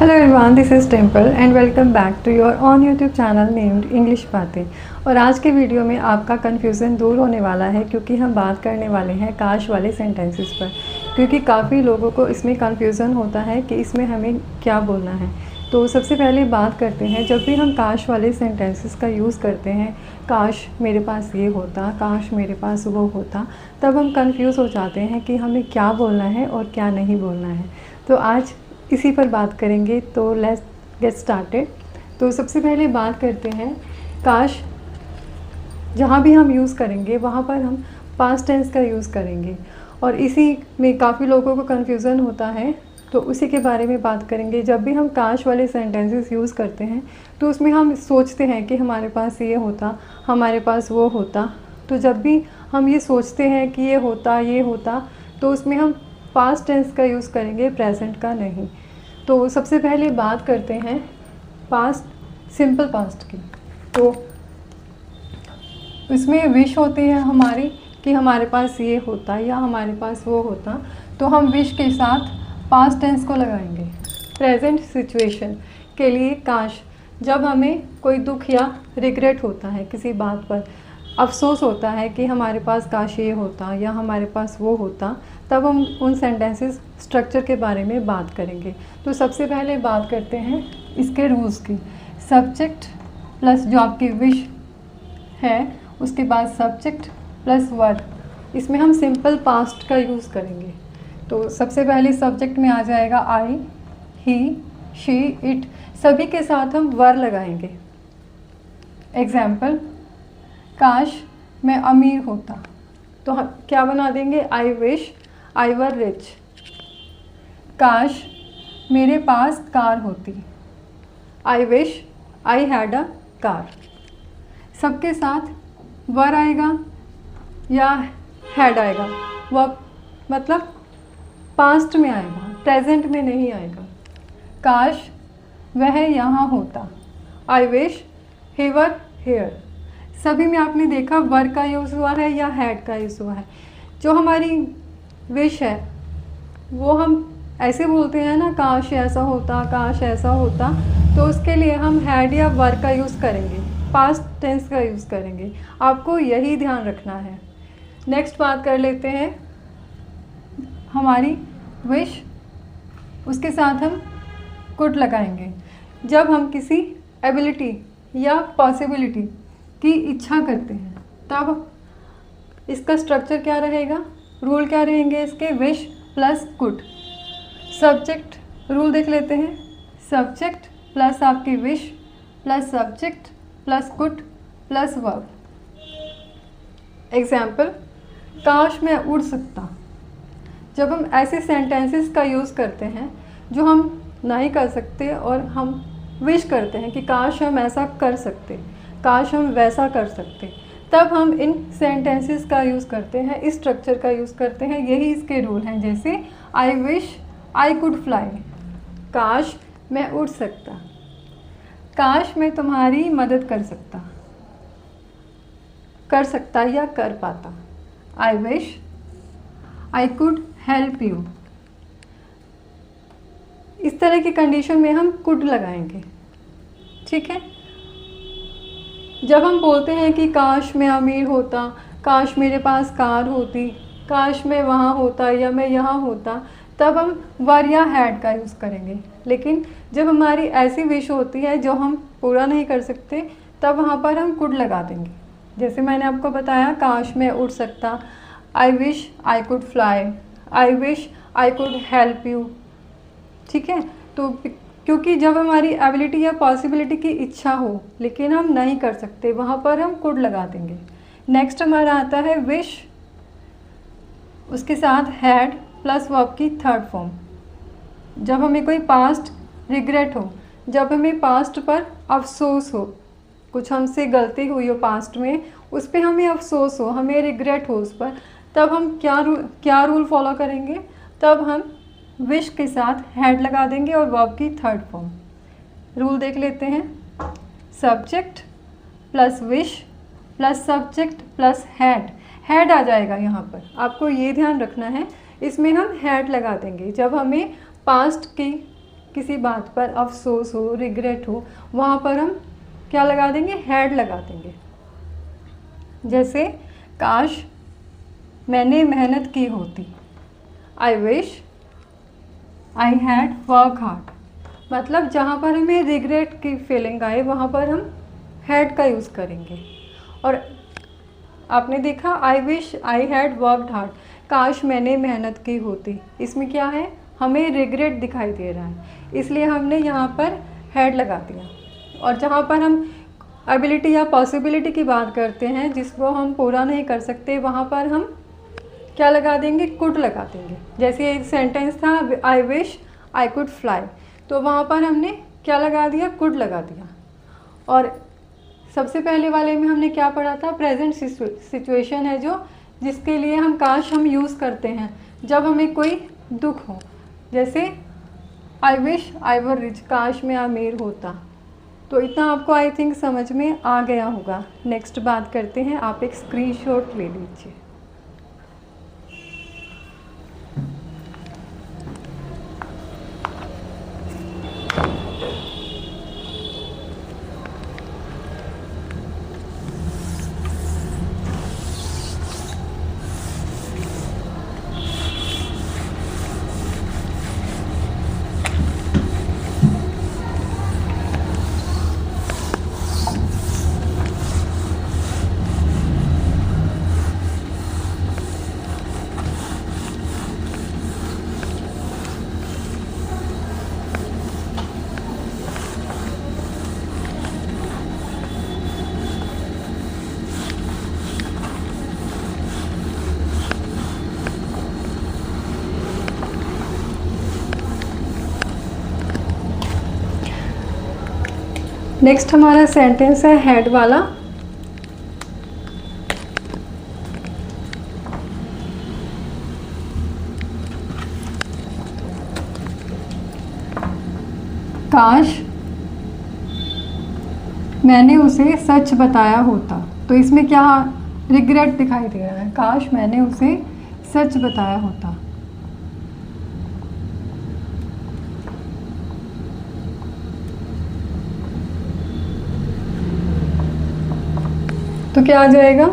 Hello everyone, this is Temple and welcome back to your on YouTube channel named English बातें। और आज के video में आपका कन्फ्यूज़न दूर होने वाला है क्योंकि हम बात करने वाले हैं काश वाले सेंटेंसेस पर, क्योंकि काफ़ी लोगों को इसमें कन्फ्यूज़न होता है कि इसमें हमें क्या बोलना है। तो सबसे पहले बात करते हैं, जब भी हम काश वाले सेंटेंसेस का यूज़ करते हैं, काश मेरे पास ये होता, काश मेरे पास वो होता, तब हम कंफ्यूज हो जाते हैं कि हमें क्या बोलना है और क्या नहीं बोलना है। तो आज इसी पर बात करेंगे, तो लेट्स गेट स्टार्टेड। तो सबसे पहले बात करते हैं, काश जहाँ भी हम यूज़ करेंगे वहाँ पर हम पास्ट टेंस का यूज़ करेंगे और इसी में काफ़ी लोगों को कन्फ्यूज़न होता है, तो उसी के बारे में बात करेंगे। जब भी हम काश वाले सेंटेंसेस यूज़ करते हैं तो उसमें हम सोचते हैं कि हमारे पास ये होता, हमारे पास वो होता। तो जब भी हम ये सोचते हैं कि ये होता, तो उसमें हम पास्ट टेंस का यूज़ करेंगे, प्रेजेंट का नहीं। तो सबसे पहले बात करते हैं पास्ट, सिंपल पास्ट की। तो इसमें विश होती है हमारी कि हमारे पास ये होता या हमारे पास वो होता, तो हम विश के साथ पास्ट टेंस को लगाएंगे। प्रेजेंट सिचुएशन के लिए काश, जब हमें कोई दुख या रिग्रेट होता है, किसी बात पर अफसोस होता है कि हमारे पास काश ये होता या हमारे पास वो होता, तब हम उन सेंटेंसेस स्ट्रक्चर के बारे में बात करेंगे। तो सबसे पहले बात करते हैं इसके रूल्स की। सब्जेक्ट प्लस जो आपकी विश है, उसके बाद सब्जेक्ट प्लस वर्ब, इसमें हम सिंपल पास्ट का यूज़ करेंगे। तो सबसे पहले सब्जेक्ट में आ जाएगा आई, ही, शी, इट, सभी के साथ हम वर लगाएंगे। एग्जाम्पल, काश मैं अमीर होता, तो हम क्या बना देंगे, आई विश आई वर रिच। काश मेरे पास कार होती, आई wish I had a car. सबके साथ वर आएगा या हैड आएगा, वह मतलब पास्ट में आएगा, प्रेजेंट में नहीं आएगा। काश वह यहाँ होता, I wish he were here. सभी में आपने देखा वर का यूज़ हुआ है या हैड का यूज़ हुआ है। जो हमारी विश है वो हम ऐसे बोलते हैं ना, काश ऐसा होता, काश ऐसा होता, तो उसके लिए हम हैड या वर का यूज़ करेंगे, पास्ट टेंस का यूज़ करेंगे। आपको यही ध्यान रखना है। नेक्स्ट बात कर लेते हैं हमारी विश, उसके साथ हम कुड लगाएंगे। जब हम किसी एबिलिटी या पॉसिबिलिटी की इच्छा करते हैं, तब इसका स्ट्रक्चर क्या रहेगा, रूल क्या रहेंगे इसके, wish plus could. Subject rule देख लेते हैं, सब्जेक्ट प्लस आपकी wish plus subject plus could plus verb. Example, काश मैं उड़ सकता। जब हम ऐसे सेंटेंसेस का यूज़ करते हैं जो हम नहीं कर सकते और हम विश करते हैं कि काश हम ऐसा कर सकते, काश हम वैसा कर सकते, तब हम इन सेंटेंसेस का यूज़ करते हैं, इस स्ट्रक्चर का यूज़ करते हैं। यही इसके रूल हैं। जैसे आई विश आई कुड फ्लाई, काश मैं उड़ सकता, काश मैं तुम्हारी मदद कर सकता या कर पाता, आई wish I could help you. इस तरह की कंडीशन में हम कुड लगाएंगे, ठीक है। जब हम बोलते हैं कि काश मैं अमीर होता, काश मेरे पास कार होती, काश मैं वहाँ होता या मैं यहाँ होता, तब हम वर या हैड का यूज़ करेंगे। लेकिन जब हमारी ऐसी विश होती है जो हम पूरा नहीं कर सकते, तब वहाँ पर हम कुड लगा देंगे। जैसे मैंने आपको बताया, काश मैं उड़ सकता, आई wish I could fly, I wish I could help you, ठीक है। तो क्योंकि जब हमारी एबिलिटी या पॉसिबिलिटी की इच्छा हो लेकिन हम नहीं कर सकते, वहाँ पर हम कुड लगा देंगे। नेक्स्ट हमारा आता है विश, उसके साथ हैड प्लस वर्ब की थर्ड फॉर्म। जब हमें कोई पास्ट रिग्रेट हो, जब हमें पास्ट पर अफसोस हो, कुछ हमसे गलती हुई हो पास्ट में, उस पर हमें अफसोस हो, हमें रिग्रेट हो उस पर, तब हम क्या रूल फॉलो करेंगे, तब हम विश के साथ हैड लगा देंगे और वर्ब की थर्ड फॉर्म। रूल देख लेते हैं, subject plus wish plus subject plus had आ जाएगा यहाँ पर। आपको ये ध्यान रखना है, इसमें हम हैड लगा देंगे जब हमें पास्ट किसी बात पर अफसोस हो, रिग्रेट हो, वहाँ पर हम क्या लगा देंगे, हैड लगा देंगे। जैसे काश मैंने मेहनत की होती, आई wish I had work hard. मतलब जहाँ पर हमें रिग्रेट की फीलिंग आए वहाँ पर हम हैड का यूज़ करेंगे। और आपने देखा आई wish I had worked hard, काश मैंने मेहनत की होती, इसमें क्या है, हमें रिग्रेट दिखाई दे रहा है, इसलिए हमने यहाँ पर हैड लगा दिया। और जहाँ पर हम एबिलिटी या पॉसिबिलिटी की बात करते हैं जिसको हम पूरा नहीं कर सकते, वहाँ पर हम क्या लगा देंगे, कुड लगा देंगे। जैसे एक सेंटेंस था आई विश आई कुड फ्लाई, तो वहाँ पर हमने क्या लगा दिया, कुड लगा दिया। और सबसे पहले वाले में हमने क्या पढ़ा था, प्रेजेंट सिचुएशन है जो, जिसके लिए हम काश हम यूज़ करते हैं जब हमें कोई दुख हो। जैसे आई विश आई वर रिच, काश मैं अमीर होता। तो इतना आपको आई थिंक समझ में आ गया होगा। नेक्स्ट बात करते हैं, आप एक स्क्रीनशॉट ले लीजिए। नेक्स्ट हमारा सेंटेंस है हैड वाला। काश मैंने उसे सच बताया होता, तो इसमें क्या रिग्रेट दिखाई दे रहा है, काश मैंने उसे सच बताया होता। तो क्या आ जाएगा,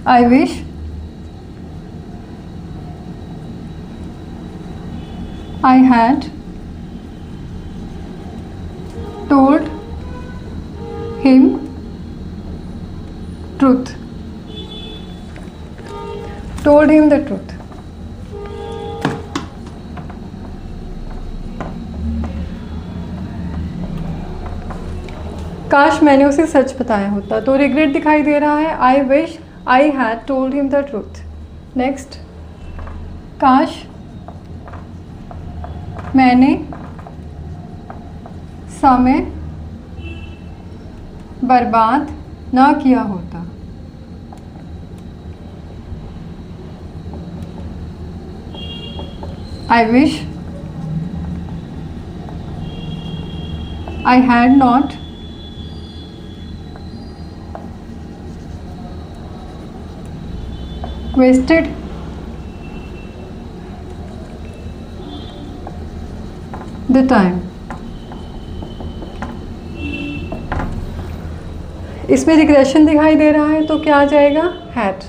आई wish I had told him truth, told him the truth. काश मैंने उसे सच बताया होता, तो रिग्रेट दिखाई दे रहा है, I wish I had told him the truth. Next, काश मैंने समय बर्बाद ना किया होता, I wish I had not wasted the time। इसमें रिग्रेशन दिखाई दे रहा है, तो क्या आ जाएगा, had.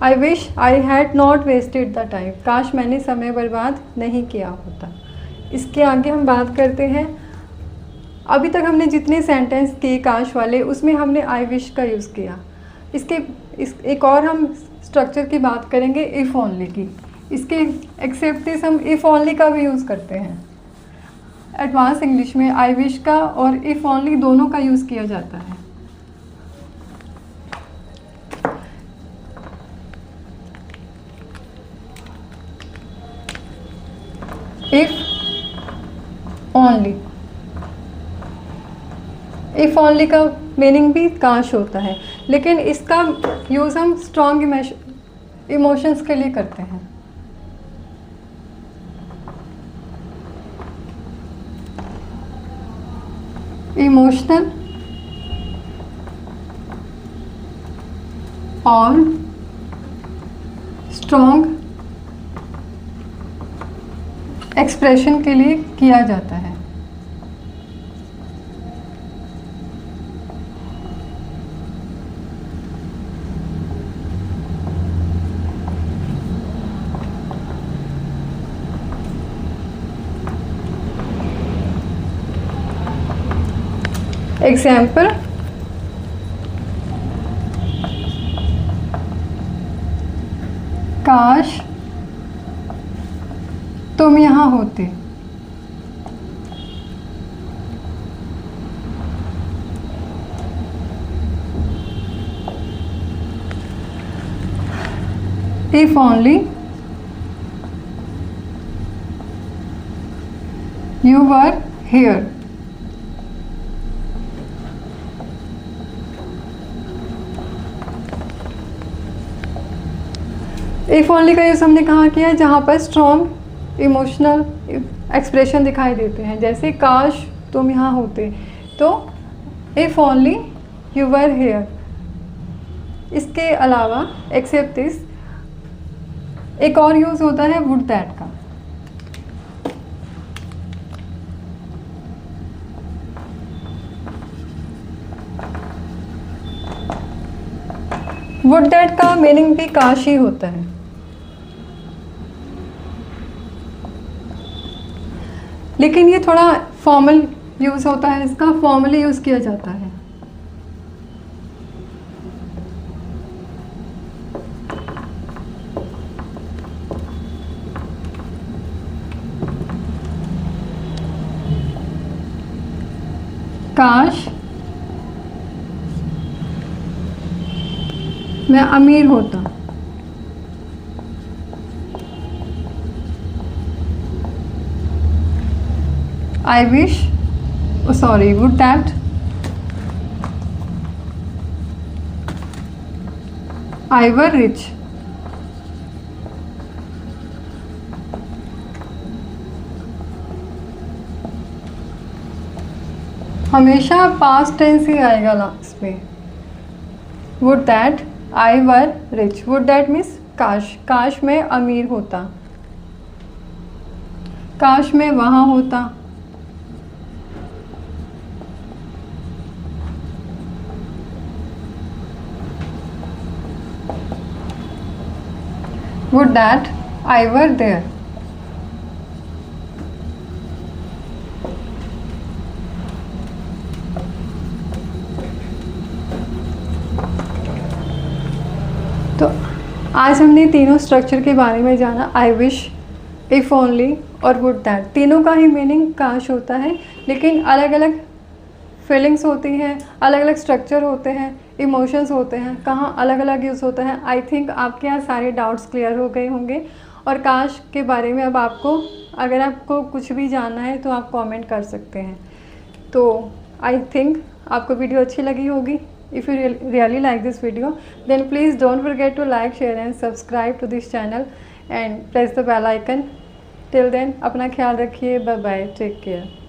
I wish I had not wasted the time, काश मैंने समय बर्बाद नहीं किया होता। इसके आगे हम बात करते हैं, अभी तक हमने जितने सेंटेंस किए काश वाले, उसमें हमने आई विश का यूज़ किया। एक और हम स्ट्रक्चर की बात करेंगे, इफ़ ओनली की। इसके एक्सेप्टिस हम इफ़ ओनली का भी यूज़ करते हैं। एडवांस इंग्लिश में आई विश का और इफ़ ओनली दोनों का यूज़ किया जाता है। इफ़ ओनली, इफ़ ओनली का मीनिंग भी काश होता है, लेकिन इसका यूज़ हम स्ट्रॉन्ग इमोशंस के लिए करते हैं। इमोशनल और स्ट्रॉन्ग एक्सप्रेशन के लिए किया जाता है। एग्जाम्पल, काश तुम यहाँ होते। If only you were here. If only का यूज़ हमने कहाँ किया है, जहाँ पर स्ट्रॉन्ग इमोशनल एक्सप्रेशन दिखाई देते हैं, जैसे काश तुम यहाँ होते, तो if only you were here. इसके अलावा एक्सेप्ट दिस एक और यूज़ होता है वुड दैट का। वुड दैट का मीनिंग भी काश ही होता है, लेकिन ये थोड़ा फॉर्मल यूज़ होता है, इसका फॉर्मली यूज़ किया जाता है। काश मैं अमीर होता। I wish, sorry, would that I were rich. हमेशा पास्ट टेंस ही आएगा लास्ट में। Would that I were rich. Would that means काश, काश मैं अमीर होता, काश मैं वहाँ होता। Would that I were there. तो आज हमने तीनों स्ट्रक्चर के बारे में जाना, आई विश, इफ़ ओनली और वुड दैट। तीनों का ही मीनिंग काश होता है, लेकिन अलग अलग फीलिंग्स होती हैं, अलग अलग स्ट्रक्चर होते हैं, इमोशंस होते हैं, कहाँ अलग अलग यूज़ होता है। आई थिंक आपके यहाँ सारे डाउट्स क्लियर हो गए होंगे। और काश के बारे में अब आपको, अगर आपको कुछ भी जानना है तो आप कमेंट कर सकते हैं। तो आई थिंक आपको वीडियो अच्छी लगी होगी। If you really like this video, then please don't forget to like, share and subscribe to this channel and press the bell icon. Till then, अपना ख्याल रखिए। Bye bye. Take care.